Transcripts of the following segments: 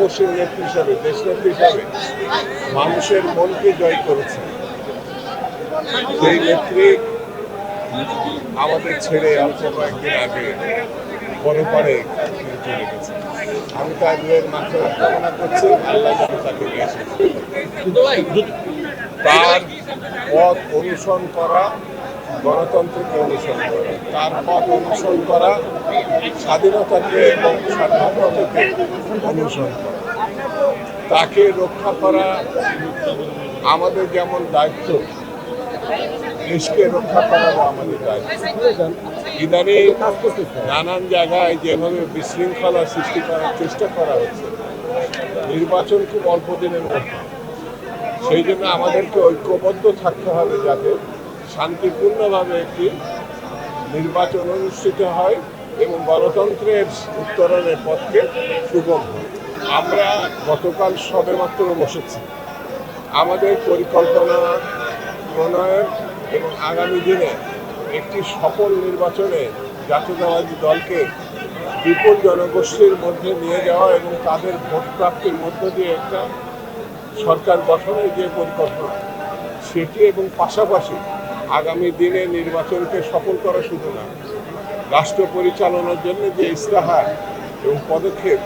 গণতান্ত্রিক নেত্রী হিসাবে, দেশনেত্রী হিসাবে মানুষের মনকে জয় করেছে। সেই নেত্রী আমাদের ছেড়ে অল্প কয়েকদিন আগে পরে চলে গেছে। আমি তার রুহের মাত্রা কামনা করছি, আল্লাহ যেন তাকে নিয়ে আসে। তার পথ অনুসরণ করা গণতন্ত্রকে অনুসরণ করা, তার পথ অনুসরণ করা স্বাধীনতাকে এবং সার্বভৌমত্বকে অনুসরণ করা, তাকে রক্ষা করা আমাদের যেমন দায়িত্ব, দেশকে রক্ষা করারও আমাদের দায়িত্ব। ইদানিং নানান জায়গায় যেভাবে বিশৃঙ্খলা সৃষ্টি করার চেষ্টা করা হচ্ছে, নির্বাচন খুব অল্প দিনের মধ্যে, সেই জন্য আমাদেরকে ঐক্যবদ্ধ থাকতে হবে যাতে শান্তিপূর্ণভাবে একটি নির্বাচন অনুষ্ঠিত হয় এবং গণতন্ত্রের উত্তরণের পথকে সুগম হয়। আমরা গতকাল সবেমাত্র বসেছি। আমাদের পরিকল্পনা প্রণয়ন এবং আগামী দিনে একটি সফল নির্বাচনে জাতীয়তাবাদী দলকে বিপুল জনগোষ্ঠীর মধ্যে নিয়ে যাওয়া এবং তাদের ভোট প্রাপ্তির মধ্য দিয়ে একটা সরকার গঠনের যে পরিকল্পনা সেটি, এবং পাশাপাশি আগামী দিনে নির্বাচনকে সফল করা শুধু না, রাষ্ট্র পরিচালনার জন্য যে ইস্তাহার এবং পদক্ষেপ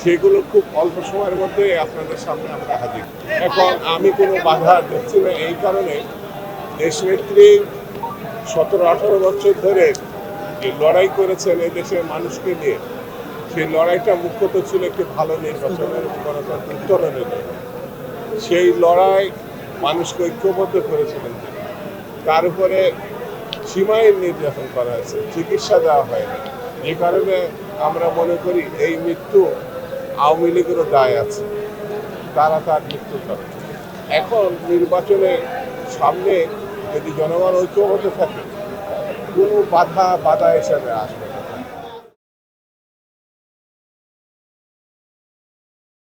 সেগুলো খুব অল্প সময়ের মধ্যে আপনাদের সামনে আমরা হাজির। এখন আমি কোনো বাধা দেখছি না, এই কারণে দেশনেত্রী 17-18 বছর ধরে যে লড়াই করেছেন এই দেশের মানুষকে নিয়ে, সেই লড়াইটা মুখ্যত ছিল একটি ভালো নির্বাচনের গণতন্ত্র উত্তরণের জন্য। সেই লড়াই মানুষকে ঐক্যবদ্ধ করেছিলেন। তার উপরে সীমাহীন নির্যাতন করা হয়েছে, চিকিৎসা দেওয়া হয়নি, যে কারণে আমরা মনে করি এই মৃত্যু আওয়ামী লীগেরও দায় আছে, তারা তার মৃত্যু করে। এখন নির্বাচনে সামনে যদি জনগণ ঐক্যবদ্ধ থাকে, কোনো বাধা হিসাবে আসবে।